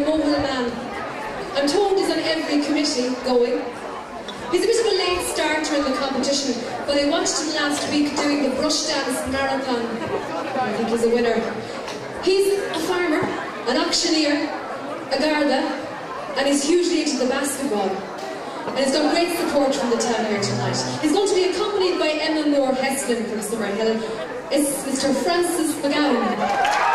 mobile man. I'm told he's on every committee going. He's a bit of a late starter in the competition, but I watched him last week doing the brush dance marathon. I think he's a winner. He's a farmer, an auctioneer, a Garda, and he's hugely into the basketball. And he's got great support from the town here tonight. He's going to be accompanied by Moore-Heslin from Moore-Heslin. It's Mr. Francie McGowan.